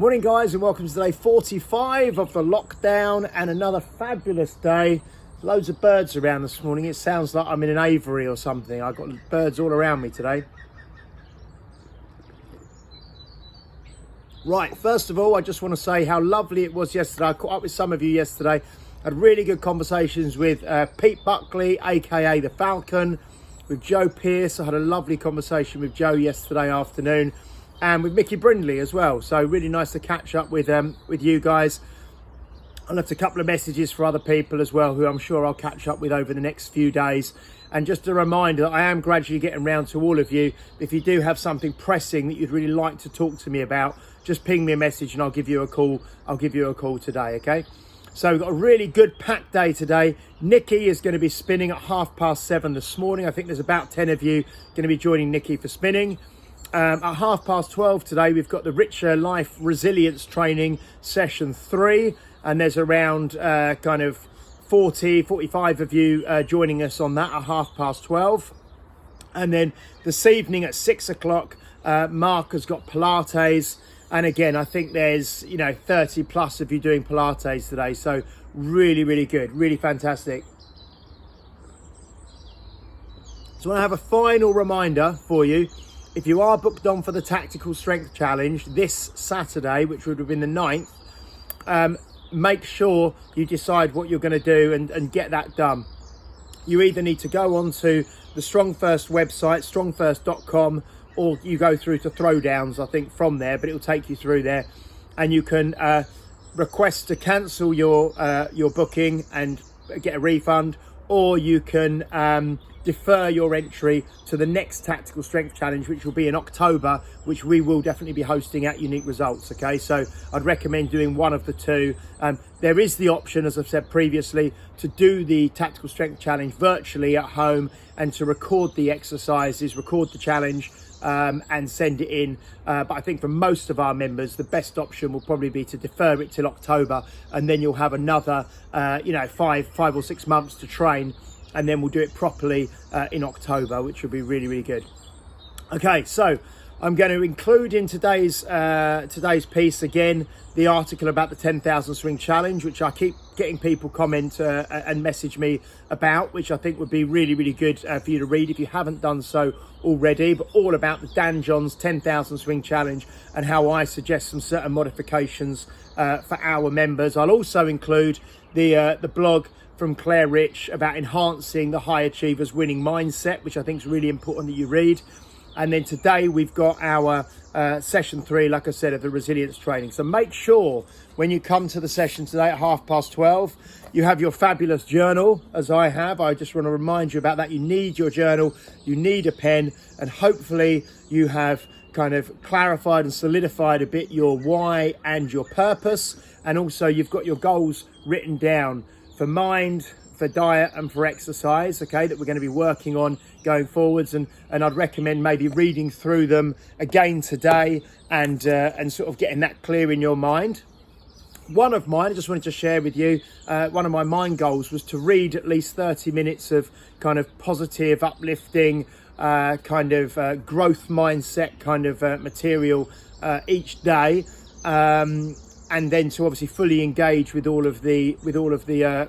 Morning guys, and welcome to day 45 of the lockdown and another fabulous day. Loads of birds around this morning. It sounds like I'm in an aviary or something. I've got birds all around me today. Right, first of all, I just want to say how lovely it was yesterday. I caught up with some of you yesterday. Had really good conversations with Pete Buckley, aka the Falcon, with Joe Pearce. I had a lovely conversation with Joe yesterday afternoon, and with Mickey Brindley as well. So really nice to catch up with you guys. I left a couple of messages for other people as well, who I'm sure I'll catch up with over the next few days. And just a reminder that I am gradually getting round to all of you. If you do have something pressing that you'd really like to talk to me about, just ping me a message and I'll give you a call. I'll give you a call today, okay? So we've got a really good packed day today. Nikki is going to be spinning at 7:30 this morning. I think there's about 10 of you going to be joining Nikki for spinning. At 12:30 today, we've got the Richer Life Resilience Training Session 3. And there's around kind of 45 of you joining us on that at 12:30. And then this evening at 6 o'clock, Mark has got Pilates. And again, I think there's, 30 plus of you doing Pilates today. So really, really good, really fantastic. So I have a final reminder for you. If you are booked on for the Tactical Strength Challenge this Saturday, which would have been the 9th, make sure you decide what you're going to do and get that done. You either need to go onto the Strong First website, strongfirst.com, or you go through to Throwdowns, I think, from there, but it'll take you through there, and you can request to cancel your booking and get a refund, or you can defer your entry to the next Tactical Strength Challenge, which will be in October, which we will definitely be hosting at Unique Results. Okay, so I'd recommend doing one of the two. There is the option, as I've said previously, to do the Tactical Strength Challenge virtually at home and to record the exercises, record the challenge, and send it in. But I think for most of our members, the best option will probably be to defer it till October, and then you'll have another, 5 or 6 months to train. And then we'll do it properly in October, which will be really, really good. Okay, so I'm going to include in today's piece again the article about the 10,000 swing challenge, which I keep getting people comment and message me about, which I think would be really, really good for you to read if you haven't done so already. But all about the Dan Johns 10,000 swing challenge and how I suggest some certain modifications for our members. I'll also include the blog from Claire Rich about enhancing the high achievers winning mindset, which I think is really important that you read. And then today we've got our session 3, like I said, of the resilience training. So make sure when you come to the session today at 12:30, you have your fabulous journal, as I have. I just want to remind you about that. You need your journal, you need a pen, and hopefully you have kind of clarified and solidified a bit your why and your purpose. And also you've got your goals written down for mind, for diet and for exercise, okay, that we're going to be working on going forwards, and I'd recommend maybe reading through them again today and sort of getting that clear in your mind. One of mine, I just wanted to share with you, one of my mind goals was to read at least 30 minutes of kind of positive, uplifting, growth mindset kind of material each day. And then to obviously fully engage with all of the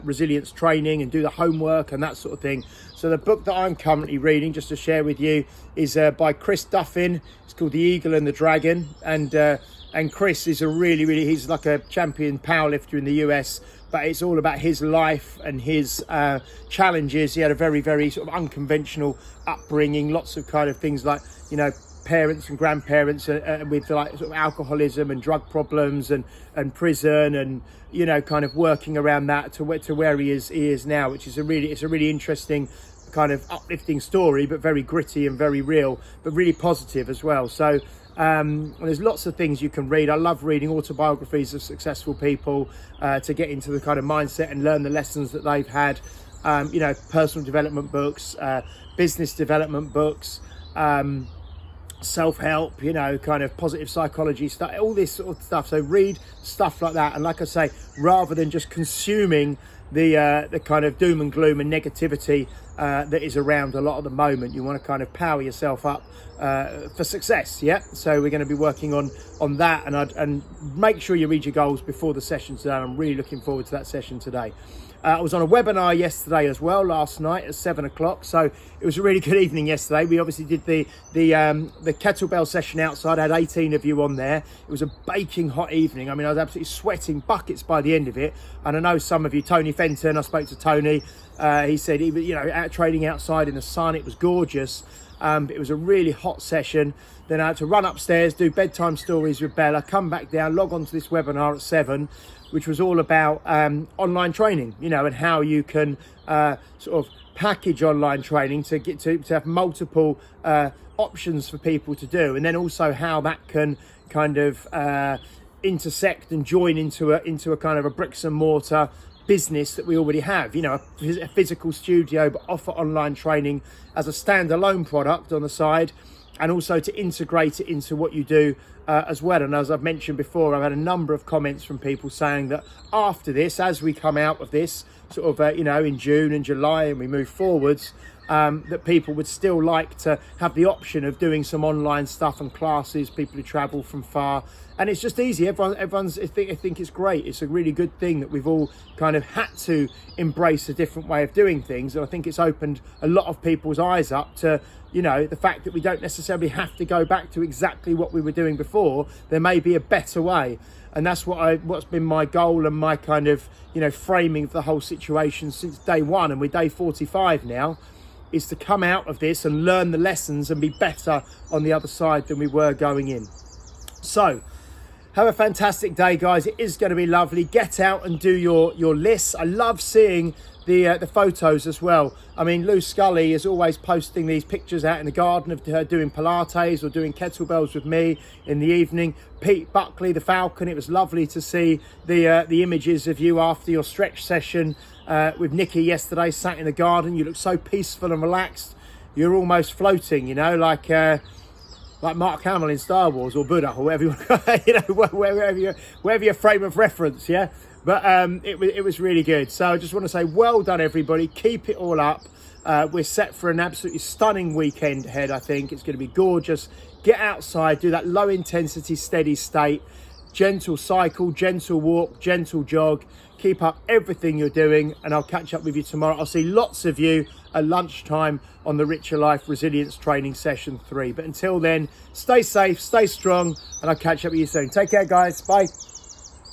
resilience training and do the homework and that sort of thing. So the book that I'm currently reading, just to share with you, is by Chris Duffin. It's called The Eagle and the Dragon, and Chris is he's like a champion powerlifter in the US, but it's all about his life and his challenges. He had a very, very sort of unconventional upbringing, lots of kind of things like, parents and grandparents with like sort of alcoholism and drug problems and prison, and kind of working around that to where he is now, which is a really interesting kind of uplifting story, but very gritty and very real, but really positive as well. So there's lots of things you can read. I love reading autobiographies of successful people to get into the kind of mindset and learn the lessons that they've had. Personal development books, business development books, self-help, kind of positive psychology stuff, all this sort of stuff. So read stuff like that, and like I say, rather than just consuming the kind of doom and gloom and negativity that is around a lot at the moment. You want to kind of power yourself up for success. Yeah, so we're going to be working on that, and make sure you read your goals before the session today. I'm really looking forward to that session today. I was on a webinar yesterday as well, last night at 7 o'clock. So it was a really good evening yesterday. We obviously did the kettlebell session outside. I had 18 of you on there. It was a baking hot evening. I mean, I was absolutely sweating buckets by the end of it. And I know some of you, Tony Fenton, I spoke to Tony. He said he was, out training outside in the sun. It was gorgeous. But it was a really hot session. Then I had to run upstairs, do bedtime stories with Bella, come back down, log on to this webinar at 7, which was all about online training, and how you can sort of package online training to get to have multiple options for people to do, and then also how that can kind of intersect and join into a kind of a bricks and mortar business that we already have, a physical studio, but offer online training as a standalone product on the side, and also to integrate it into what you do as well. And as I've mentioned before, I've had a number of comments from people saying that after this, as we come out of this sort of in June and July and we move forwards, that people would still like to have the option of doing some online stuff and classes, people who travel from far. And it's just easy. Everyone's I think it's great. It's a really good thing that we've all kind of had to embrace a different way of doing things. And I think it's opened a lot of people's eyes up to, the fact that we don't necessarily have to go back to exactly what we were doing before. There may be a better way. And that's what's been my goal and my kind of, framing of the whole situation since day one. And we're day 45 now, is to come out of this and learn the lessons and be better on the other side than we were going in. So have a fantastic day, guys. It is going to be lovely. Get out and do your lists. I love seeing the photos as well. I mean, Lou Scully is always posting these pictures out in the garden of her doing Pilates or doing kettlebells with me in the evening. Pete Buckley, the Falcon, it was lovely to see the images of you after your stretch session with Nikki yesterday, sat in the garden. You look so peaceful and relaxed. You're almost floating, like Mark Hamill in Star Wars, or Buddha, or whatever wherever your frame of reference, yeah. But it was really good. So I just want to say well done, everybody. Keep it all up. We're set for an absolutely stunning weekend ahead. I think it's going to be gorgeous. Get outside, do that low intensity, steady state, gentle cycle, gentle walk, gentle jog. Keep up everything you're doing, and I'll catch up with you tomorrow. I'll see lots of you at lunchtime on the Richer Life Resilience Training Session 3. But until then, stay safe, stay strong, and I'll catch up with you soon. Take care, guys. Bye.